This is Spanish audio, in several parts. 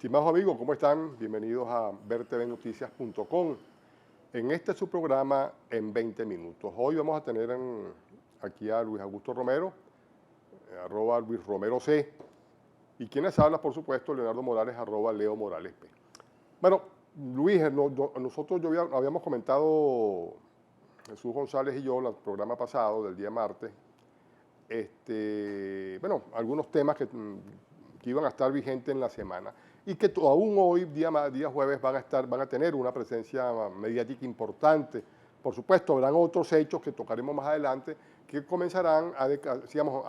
Estimados amigos, ¿cómo están? Bienvenidos a vertvnoticias.com. En este su programa en 20 minutos. Hoy vamos a tener aquí a Luis Augusto Romero, arroba Luis Romero C. Y quienes hablan, por supuesto, Leonardo Morales, arroba Leo Morales P. Bueno, Luis, nosotros habíamos comentado, Jesús González y yo, en el programa pasado del día martes, algunos temas que iban a estar vigentes en la semana y que aún hoy, día jueves, van a tener una presencia mediática importante. Por supuesto, habrán otros hechos que tocaremos más adelante que comenzarán a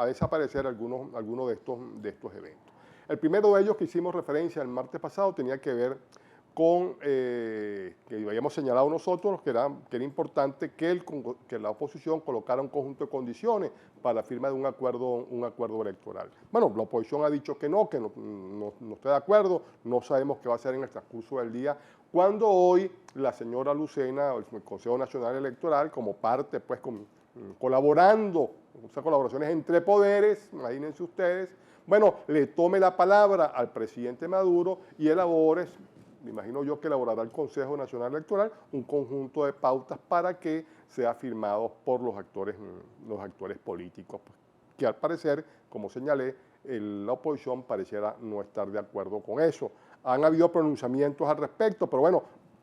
desaparecer algunos de estos eventos. El primero de ellos que hicimos referencia el martes pasado tenía que ver con, que habíamos señalado nosotros, que era importante que la oposición colocara un conjunto de condiciones para la firma de un acuerdo electoral. Bueno, la oposición ha dicho que no está de acuerdo, no sabemos qué va a hacer en el transcurso del día, cuando hoy la señora Lucena, el Consejo Nacional Electoral, como parte, pues, colaborando, esas colaboraciones entre poderes, imagínense ustedes, bueno, le tome la palabra al presidente Maduro y elabore, me imagino yo que elaborará el Consejo Nacional Electoral un conjunto de pautas para que sea firmado por los actores políticos, que al parecer, como señalé, la oposición pareciera no estar de acuerdo con eso. Han habido pronunciamientos al respecto, pero bueno,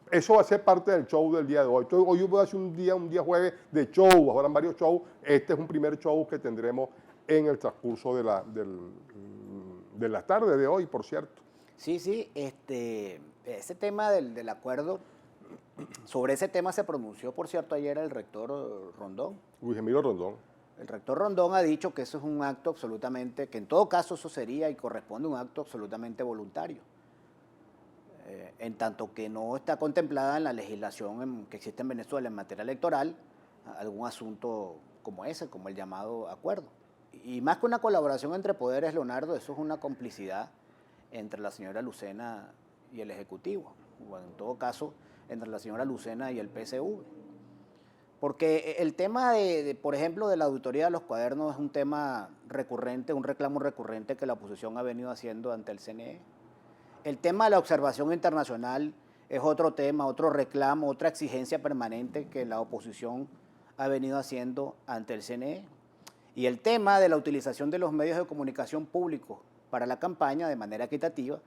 eso va a ser parte del show del día de hoy. Entonces, hoy voy a hacer un día jueves de show, habrán varios shows. Este es un primer show que tendremos en el transcurso de la tarde de hoy, por cierto. Sí, ese tema del acuerdo, sobre ese tema se pronunció, por cierto, ayer el rector Rondón. Luis Emilio Rondón. El rector Rondón ha dicho que eso es un acto absolutamente, que en todo caso eso sería y corresponde a un acto absolutamente voluntario, en tanto que no está contemplada en la legislación que existe en Venezuela en materia electoral algún asunto como ese, como el llamado acuerdo. Y más que una colaboración entre poderes, Leonardo, eso es una complicidad entre la señora Lucena y el Ejecutivo, o en todo caso, entre la señora Lucena y el PSV. Porque el tema, por ejemplo, de la auditoría de los cuadernos es un tema recurrente, un reclamo recurrente que la oposición ha venido haciendo ante el CNE. El tema de la observación internacional es otro tema, otro reclamo, otra exigencia permanente que la oposición ha venido haciendo ante el CNE. Y el tema de la utilización de los medios de comunicación públicos para la campaña de manera equitativa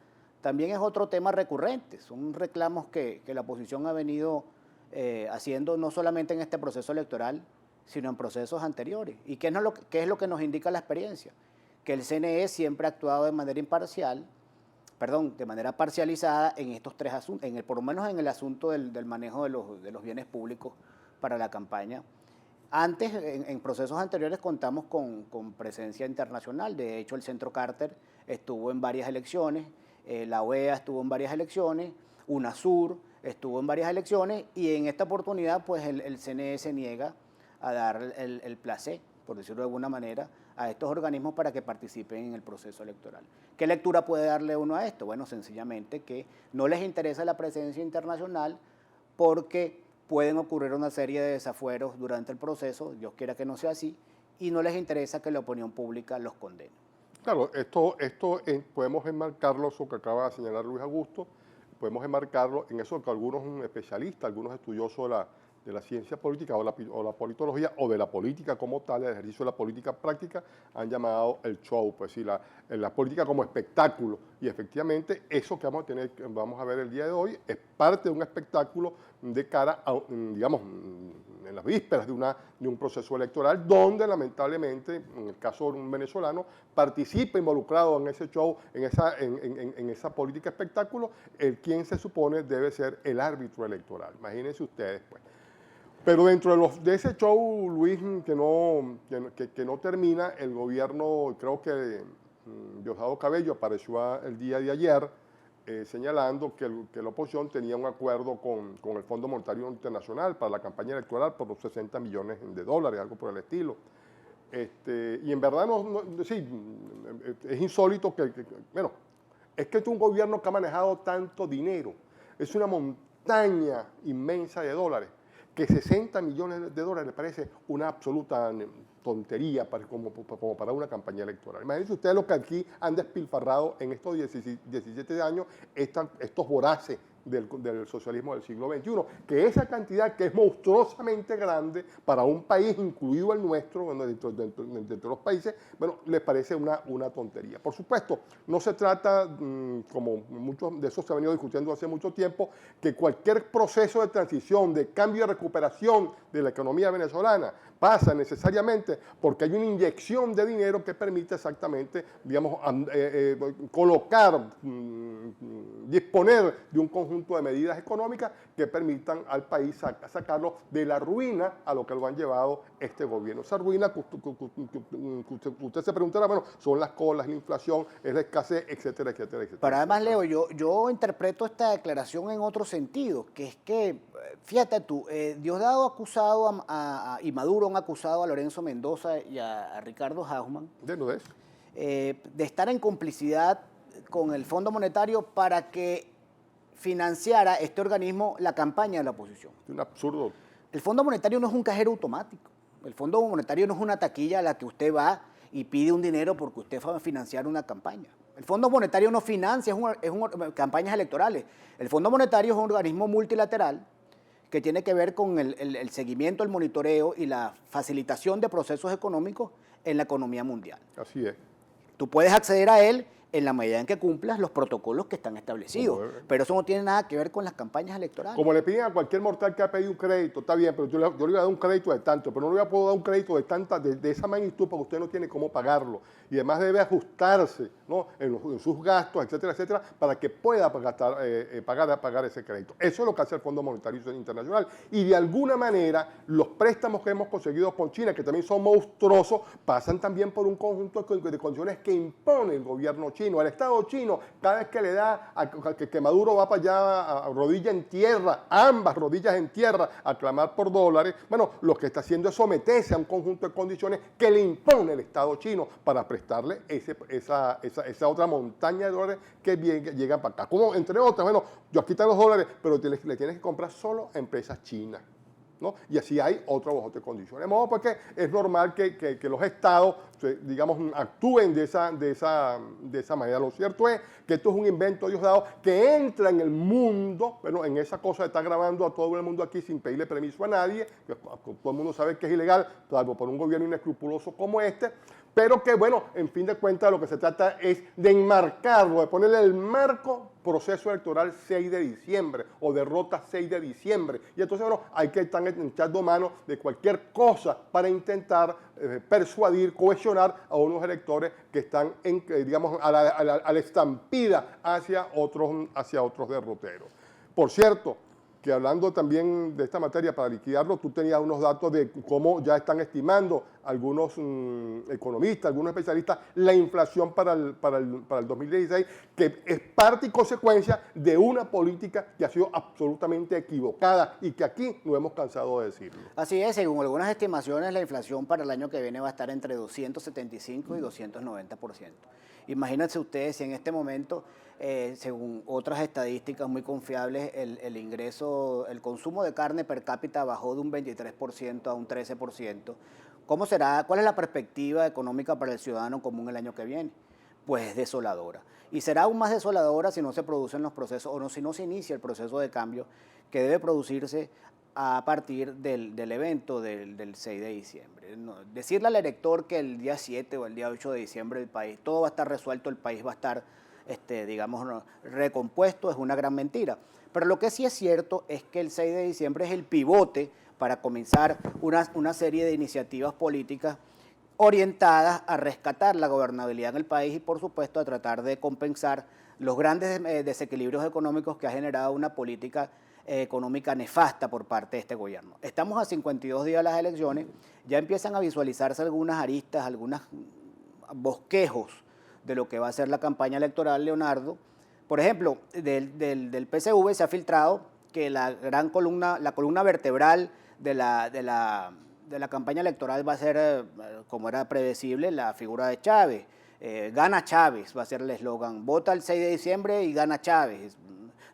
también es otro tema recurrente. Son reclamos que la oposición ha venido haciendo no solamente en este proceso electoral, sino en procesos anteriores. ¿Y qué es lo que nos indica la experiencia? Que el CNE siempre ha actuado de manera de manera parcializada en estos tres asuntos, por lo menos en el asunto del manejo de los bienes públicos para la campaña. Antes, en procesos anteriores, contamos con presencia internacional. De hecho, el Centro Carter estuvo en varias elecciones, la OEA estuvo en varias elecciones, UNASUR estuvo en varias elecciones, y en esta oportunidad, pues, el CNE se niega a dar el placé, por decirlo de alguna manera, a estos organismos para que participen en el proceso electoral. ¿Qué lectura puede darle uno a esto? Bueno, sencillamente que no les interesa la presencia internacional porque pueden ocurrir una serie de desafueros durante el proceso, Dios quiera que no sea así, y no les interesa que la opinión pública los condene. Claro, esto podemos enmarcarlo, eso que acaba de señalar Luis Augusto, podemos enmarcarlo en eso que algunos especialistas, algunos estudiosos de la ciencia política o la politología o de la política como tal, el ejercicio de la política práctica, han llamado el show, pues sí, la política como espectáculo. Y efectivamente eso que vamos a ver el día de hoy es parte de un espectáculo de cara a, digamos, en las vísperas de un proceso electoral donde lamentablemente, en el caso de un venezolano, participa involucrado en ese show, en esa política espectáculo, quien se supone debe ser el árbitro electoral. Imagínense ustedes, pues. Pero dentro de ese show, Luis, que no termina, el gobierno, creo que Diosdado Cabello apareció el día de ayer señalando que la oposición tenía un acuerdo con el Fondo Monetario Internacional para la campaña electoral por los 60 millones de dólares, algo por el estilo. Y en verdad, sí, es insólito bueno, es que es un gobierno que ha manejado tanto dinero, es una montaña inmensa de dólares, que 60 millones de dólares le parece una absoluta tontería como para una campaña electoral. Imagínense ustedes lo que aquí han despilfarrado en estos 17 años estos voraces del socialismo del siglo XXI, que esa cantidad que es monstruosamente grande para un país, incluido el nuestro, bueno, dentro de los países, bueno, les parece una tontería. Por supuesto, no se trata, como muchos de eso se ha venido discutiendo hace mucho tiempo, que cualquier proceso de transición, de cambio y recuperación de la economía venezolana pasa necesariamente porque hay una inyección de dinero que permite exactamente, digamos, colocar, disponer de un conjunto de medidas económicas que permitan al país sacarlo de la ruina a lo que lo han llevado este gobierno. Esa ruina que usted se preguntará, bueno, son las colas, la inflación, es la escasez, etcétera, etcétera, etcétera. Pero además, Leo, yo interpreto esta declaración en otro sentido, que es que, fíjate tú, Diosdado acusado y Maduro han acusado a Lorenzo Mendoza y a Ricardo Haussmann de estar en complicidad con el Fondo Monetario para que financiara este organismo la campaña de la oposición. Es un absurdo. El Fondo Monetario no es un cajero automático. El Fondo Monetario no es una taquilla a la que usted va y pide un dinero porque usted va a financiar una campaña. El Fondo Monetario no financia campañas electorales. El Fondo Monetario es un organismo multilateral que tiene que ver con el seguimiento, el monitoreo y la facilitación de procesos económicos en la economía mundial. Así es. Tú puedes acceder a él en la medida en que cumplas los protocolos que están establecidos. Pero eso no tiene nada que ver con las campañas electorales. Como le piden a cualquier mortal que ha pedido un crédito, está bien, pero yo le voy a dar un crédito de tanto, pero no le voy a dar un crédito de esa magnitud porque usted no tiene cómo pagarlo. Y además debe ajustarse, ¿no?, en sus gastos, etcétera, etcétera, para que pueda pagar ese crédito. Eso es lo que hace el Fondo Monetario Internacional. Y de alguna manera, los préstamos que hemos conseguido con China, que también son monstruosos, pasan también por un conjunto de condiciones que impone el gobierno chino. El Estado chino, cada vez que le da que Maduro va para allá a rodilla en tierra, ambas rodillas en tierra, a clamar por dólares, bueno, lo que está haciendo es someterse a un conjunto de condiciones que le impone el Estado chino para prestarle esa otra montaña de dólares que llegan para acá. Como, entre otras, bueno, yo aquí están los dólares, pero le tienes que comprar solo a empresas chinas, ¿no? Y así hay otras condiciones. De modo porque es normal que los estados, digamos, actúen de esa manera. Lo cierto es que esto es un invento de Diosdado que entra en el mundo, bueno, en esa cosa de estar grabando a todo el mundo aquí sin pedirle permiso a nadie, que todo el mundo sabe que es ilegal, salvo por un gobierno inescrupuloso como este, pero que, bueno, en fin de cuentas lo que se trata es de enmarcarlo, de ponerle el marco proceso electoral 6 de diciembre o derrota 6 de diciembre. Y entonces, bueno, hay que estar echando mano de cualquier cosa para intentar persuadir, cohesionar a unos electores que están, digamos, a la estampida hacia otros derroteros. Por cierto, que hablando también de esta materia para liquidarlo, tú tenías unos datos de cómo ya están estimando algunos economistas, algunos especialistas, la inflación para el 2016, que es parte y consecuencia de una política que ha sido absolutamente equivocada y que aquí no hemos cansado de decirlo. Así es, según algunas estimaciones, la inflación para el año que viene va a estar entre 275 y 290%. Imagínense ustedes si en este momento, según otras estadísticas muy confiables, el consumo de carne per cápita bajó de un 23% a un 13%. ¿Cómo será? ¿Cuál es la perspectiva económica para el ciudadano común el año que viene? Pues desoladora. Y será aún más desoladora si no se producen los procesos, si no se inicia el proceso de cambio que debe producirse a partir del evento del 6 de diciembre. Decirle al elector que el día 7 o el día 8 de diciembre todo va a estar resuelto, el país va a estar, digamos, recompuesto, es una gran mentira. Pero lo que sí es cierto es que el 6 de diciembre es el pivote para comenzar una serie de iniciativas políticas orientadas a rescatar la gobernabilidad en el país y, por supuesto, a tratar de compensar los grandes desequilibrios económicos que ha generado una política económica nefasta por parte de este gobierno. Estamos a 52 días de las elecciones, ya empiezan a visualizarse algunas aristas, algunos bosquejos de lo que va a ser la campaña electoral, Leonardo. Por ejemplo, del PSV se ha filtrado que la columna vertebral de la campaña electoral va a ser, como era predecible, la figura de Chávez. Gana Chávez va a ser el eslogan. Vota el 6 de diciembre y gana Chávez.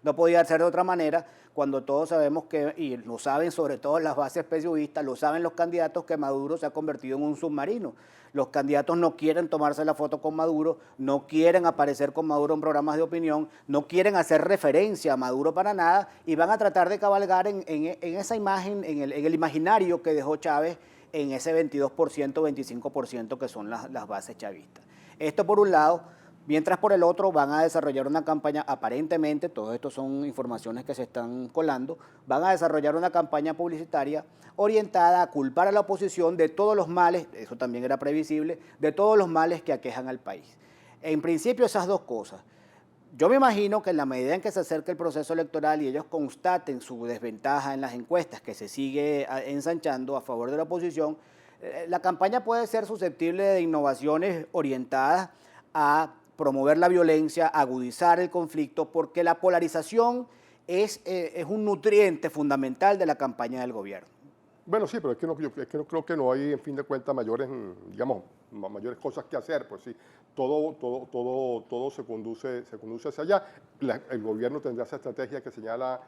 No podía ser de otra manera cuando todos sabemos que, y lo saben sobre todo las bases periodistas, lo saben los candidatos, que Maduro se ha convertido en un submarino. Los candidatos no quieren tomarse la foto con Maduro, no quieren aparecer con Maduro en programas de opinión, no quieren hacer referencia a Maduro para nada y van a tratar de cabalgar en esa imagen, en el imaginario que dejó Chávez en ese 22%, 25% que son las bases chavistas. Esto por un lado, mientras por el otro van a desarrollar una campaña, aparentemente, todo esto son informaciones que se están colando, van a desarrollar una campaña publicitaria orientada a culpar a la oposición de todos los males, eso también era previsible, de todos los males que aquejan al país. En principio esas dos cosas. Yo me imagino que en la medida en que se acerque el proceso electoral y ellos constaten su desventaja en las encuestas, que se sigue ensanchando a favor de la oposición, la campaña puede ser susceptible de innovaciones orientadas a promover la violencia, agudizar el conflicto, porque la polarización es un nutriente fundamental de la campaña del gobierno. Bueno, sí, pero es que no creo que no hay, en fin de cuentas, mayores, digamos, mayores cosas que hacer, pues sí, todo se conduce hacia allá. El gobierno tendrá esa estrategia que señala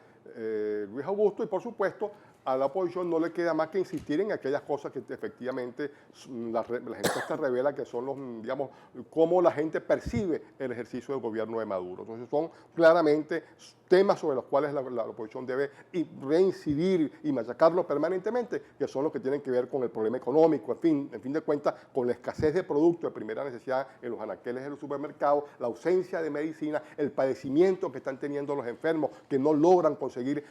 Luis Augusto y, por supuesto, a la oposición no le queda más que insistir en aquellas cosas que efectivamente las encuestas revelan que son los, digamos, cómo la gente percibe el ejercicio del gobierno de Maduro. Entonces son claramente temas sobre los cuales la oposición debe reincidir y machacarlo permanentemente, que son los que tienen que ver con el problema económico, en fin de cuentas, con la escasez de productos de primera necesidad en los anaqueles de los supermercados, la ausencia de medicina, el padecimiento que están teniendo los enfermos que no logran conseguir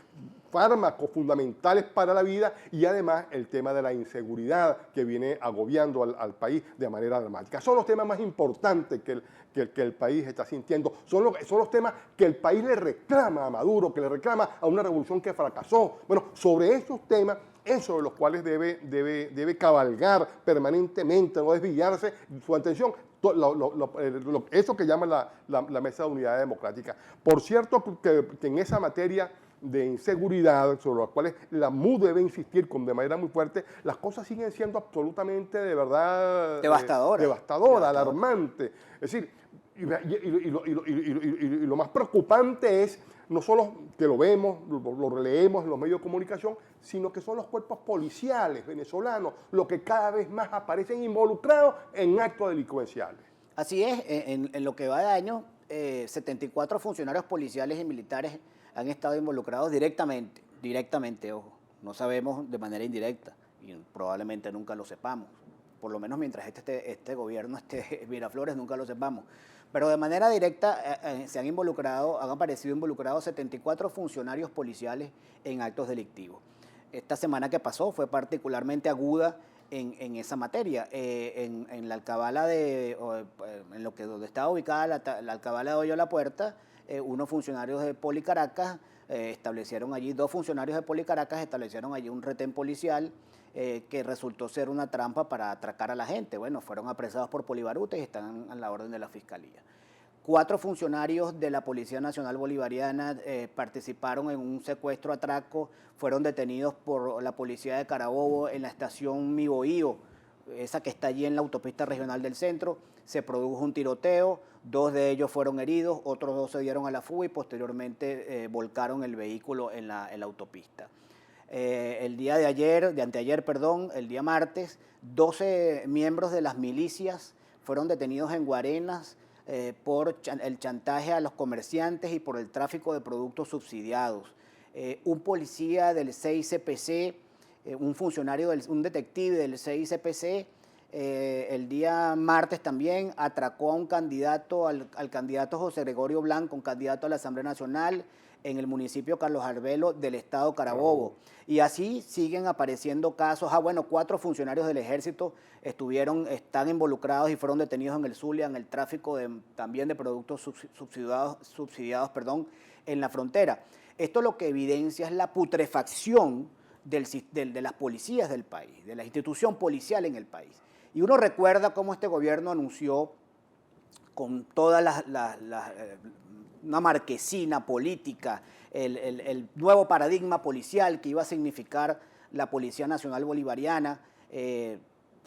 fármacos fundamentales para la vida y además el tema de la inseguridad que viene agobiando al país de manera dramática. Son los temas más importantes que el país está sintiendo, son los temas que el país le reclama a Maduro, que le reclama a una revolución que fracasó. Bueno, sobre esos temas es sobre los cuales debe cabalgar permanentemente, no desviarse su atención. Eso que llama la Mesa de Unidad Democrática. Por cierto, que en esa materia de inseguridad, sobre las cuales la MUD debe insistir de manera muy fuerte, las cosas siguen siendo absolutamente, de verdad, devastadora, alarmante. Es decir, y lo más preocupante es no solo que lo vemos, lo releemos en los medios de comunicación, sino que son los cuerpos policiales venezolanos los que cada vez más aparecen involucrados en actos delincuenciales. Así es, en lo que va de año, 74 funcionarios policiales y militares han estado involucrados directamente, ojo, no sabemos de manera indirecta y probablemente nunca lo sepamos, por lo menos mientras este gobierno esté Miraflores nunca lo sepamos, pero de manera directa han aparecido involucrados 74 funcionarios policiales en actos delictivos. Esta semana que pasó fue particularmente aguda en esa materia, en la alcabala donde estaba ubicada la alcabala de Hoyo a la Puerta. Unos funcionarios de Policaracas establecieron allí, dos funcionarios de Policaracas establecieron allí un retén policial que resultó ser una trampa para atracar a la gente. Bueno, fueron apresados por Polibarutes y están a la orden de la Fiscalía. 4 funcionarios de la Policía Nacional Bolivariana participaron en un secuestro atraco, fueron detenidos por la policía de Carabobo en la estación Mi Bohío, esa que está allí en la autopista regional del centro. Se produjo un tiroteo, 2 de ellos fueron heridos, otros 2 se dieron a la fuga y posteriormente volcaron el vehículo en la autopista. El día martes, 12 miembros de las milicias fueron detenidos en Guarenas por el chantaje a los comerciantes y por el tráfico de productos subsidiados. Un policía del CICPC, un detective del CICPC, el día martes también atracó a un candidato, al candidato José Gregorio Blanco, un candidato a la Asamblea Nacional en el municipio Carlos Arbelo del estado Carabobo. Y así siguen apareciendo casos. 4 funcionarios del ejército están involucrados y fueron detenidos en el Zulia en el tráfico también de productos subsidiados en la frontera. Esto lo que evidencia es la putrefacción de las policías del país, de la institución policial en el país. Y uno recuerda cómo este gobierno anunció con toda una marquesina política, el nuevo paradigma policial que iba a significar la Policía Nacional Bolivariana.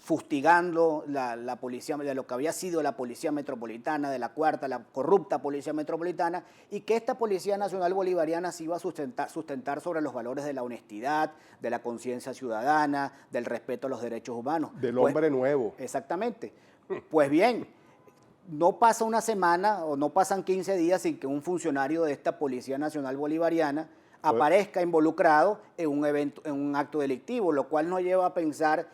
fustigando la policía, de lo que había sido la Policía Metropolitana, de la cuarta, la corrupta Policía Metropolitana, y que esta Policía Nacional Bolivariana se iba a sustentar sobre los valores de la honestidad, de la conciencia ciudadana, del respeto a los derechos humanos. Del hombre nuevo. Exactamente. Pues bien, no pasa una semana o no pasan 15 días sin que un funcionario de esta Policía Nacional Bolivariana aparezca involucrado en un evento, en un acto delictivo, lo cual nos lleva a pensar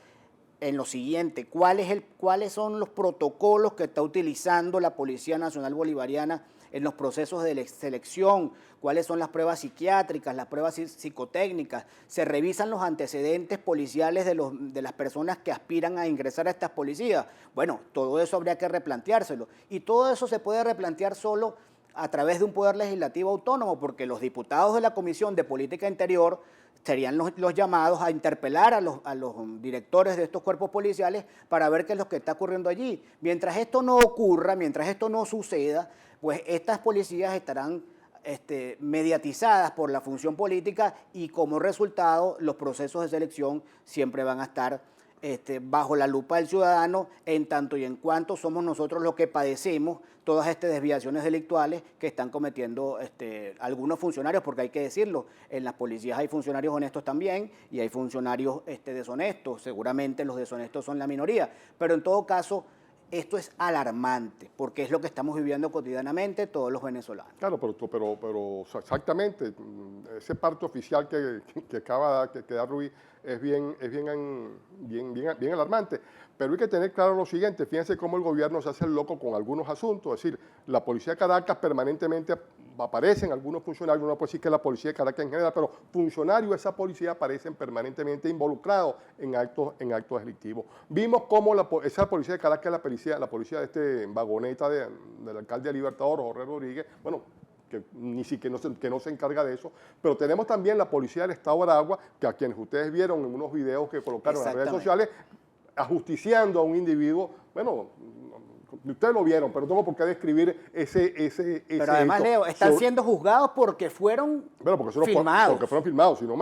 en lo siguiente: ¿cuáles son los protocolos que está utilizando la Policía Nacional Bolivariana en los procesos de selección? ¿Cuáles son las pruebas psiquiátricas, las pruebas psicotécnicas? ¿Se revisan los antecedentes policiales de las personas que aspiran a ingresar a estas policías? Bueno, todo eso habría que replanteárselo. Y todo eso se puede replantear solo a través de un poder legislativo autónomo, porque los diputados de la Comisión de Política Interior serían los llamados a interpelar a los directores de estos cuerpos policiales para ver qué es lo que está ocurriendo allí. Mientras esto no ocurra, mientras esto no suceda, pues estas policías estarán mediatizadas por la función política, y como resultado los procesos de selección siempre van a estar bajo la lupa del ciudadano, en tanto y en cuanto somos nosotros los que padecemos todas estas desviaciones delictuales que están cometiendo algunos funcionarios, porque hay que decirlo, en las policías hay funcionarios honestos también y hay funcionarios deshonestos. Seguramente los deshonestos son la minoría, pero en todo caso esto es alarmante, porque es lo que estamos viviendo cotidianamente todos los venezolanos. Claro, pero exactamente, ese parte oficial que acaba de dar Rubí es bien alarmante. Pero hay que tener claro lo siguiente: fíjense cómo el gobierno se hace el loco con algunos asuntos. Es decir, la policía de Caracas permanentemente aparecen algunos funcionarios, no puedo decir que la policía de Caracas en general, pero funcionarios de esa policía aparecen permanentemente involucrados en actos delictivos. Vimos cómo esa policía de Caracas, la policía de vagoneta del alcalde de Libertador, Jorge Rodríguez, bueno, que ni siquiera que no se encarga de eso, pero tenemos también la policía del Estado de Aragua, que a quienes ustedes vieron en unos videos que colocaron en las redes sociales, ajusticiando a un individuo. Bueno, ustedes lo vieron, pero no tengo por qué describir ese pero además, Leo, están siendo juzgados porque fueron filmados. Porque fueron filmados, si no,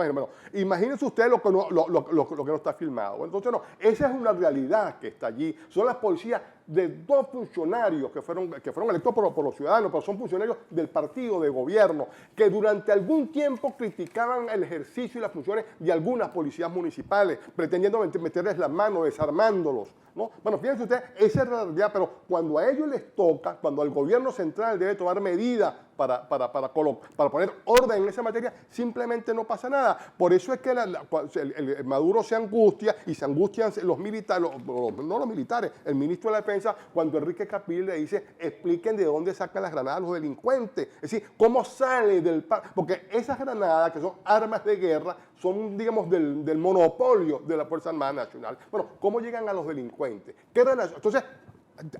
imagínense ustedes lo que no está filmado. Entonces, no, esa es una realidad que está allí. Son las policías de dos funcionarios que fueron electos por los ciudadanos, pero son funcionarios del partido de gobierno, que durante algún tiempo criticaban el ejercicio y las funciones de algunas policías municipales, pretendiendo meterles la mano, desarmándolos, ¿no? Bueno, fíjense ustedes, esa es la realidad, pero cuando a ellos les toca, cuando el gobierno central debe tomar medidas para poner orden en esa materia, simplemente no pasa nada. Por eso es que el Maduro se angustia, y se angustian los militares, no los militares, el ministro de la Defensa, cuando Enrique Capriles le dice: expliquen de dónde sacan las granadas los delincuentes. Es decir, cómo sale porque esas granadas, que son armas de guerra, son, digamos, del monopolio de la Fuerza Armada Nacional. Bueno, ¿cómo llegan a los delincuentes? ¿Qué relación? Entonces,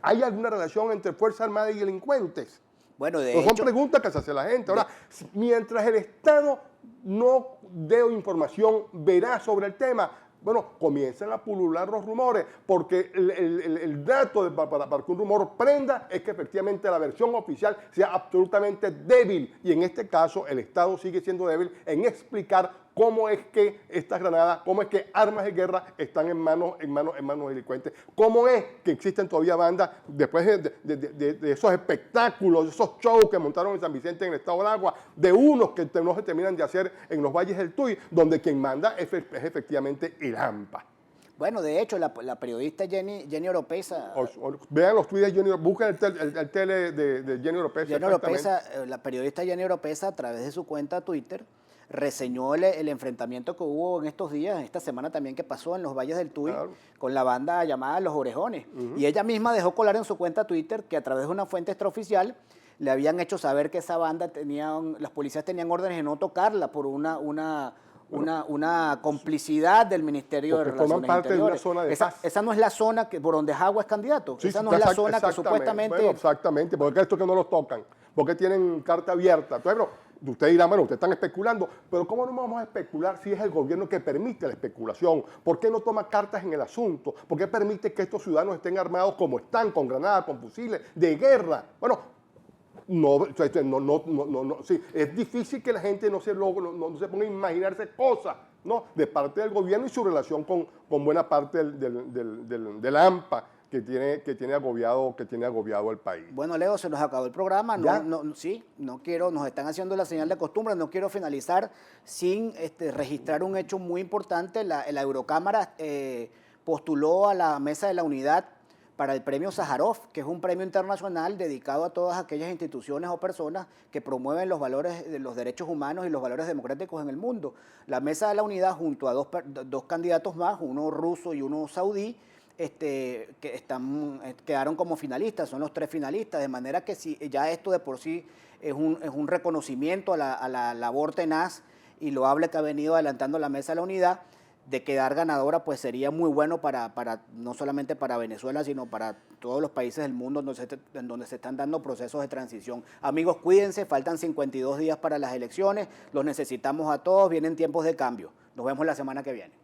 ¿hay alguna relación entre Fuerza Armada y delincuentes? Bueno, de hecho, son preguntas que se hace la gente. Ahora, mientras el Estado no dé información veraz sobre el tema, bueno, comienzan a pulular los rumores, porque el dato para que un rumor prenda es que efectivamente la versión oficial sea absolutamente débil, y en este caso el Estado sigue siendo débil en explicar cómo es que estas granadas, cómo es que armas de guerra están en manos de delincuentes, cómo es que existen todavía bandas, después de esos espectáculos, de esos shows que montaron en San Vicente, en el Estado de Aragua, de unos que no se terminan de hacer en los valles del Tuy, donde quien manda es efectivamente el AMPA. Bueno, de hecho, la periodista Jenny Oropesa... Vean los tweets de Jenny, busquen el tele de Jenny Oropesa. La periodista Jenny Oropesa, a través de su cuenta Twitter, reseñó el enfrentamiento que hubo en estos días, esta semana también, que pasó en los valles del Tuy, claro, con la banda llamada Los Orejones. Y ella misma dejó colar en su cuenta Twitter que a través de una fuente extraoficial le habían hecho saber que esa banda los policías tenían órdenes de no tocarla por una complicidad del Ministerio de Relaciones Interiores. Esa no es la zona por donde Jagua es candidato. Sí, esa no es la zona que supuestamente... Bueno, exactamente, porque esto que no los tocan, porque tienen carta abierta. Entonces, usted dirá, bueno, ustedes están especulando, pero ¿cómo no vamos a especular si es el gobierno que permite la especulación? ¿Por qué no toma cartas en el asunto? ¿Por qué permite que estos ciudadanos estén armados como están, con granadas, con fusiles de guerra? Bueno, sí, es difícil que la gente no se ponga a imaginarse cosas, ¿no? De parte del gobierno y su relación con buena parte del AMPA que tiene agobiado el país. Bueno, Leo, se nos acabó el programa. ¿Ya? Sí, no quiero, nos están haciendo la señal de costumbre, no quiero finalizar sin registrar un hecho muy importante. La Eurocámara postuló a la Mesa de la Unidad para el premio Sájarov, que es un premio internacional dedicado a todas aquellas instituciones o personas que promueven los valores de los derechos humanos y los valores democráticos en el mundo. La Mesa de la Unidad, junto a dos candidatos más, uno ruso y uno saudí, quedaron como finalistas, son los 3 finalistas, de manera que si ya esto de por sí es un reconocimiento a la labor tenaz y loable que ha venido adelantando la Mesa de la Unidad. De quedar ganadora, pues sería muy bueno para no solamente para Venezuela, sino para todos los países del mundo en donde se están dando procesos de transición. Amigos, cuídense, faltan 52 días para las elecciones, los necesitamos a todos, vienen tiempos de cambio. Nos vemos la semana que viene.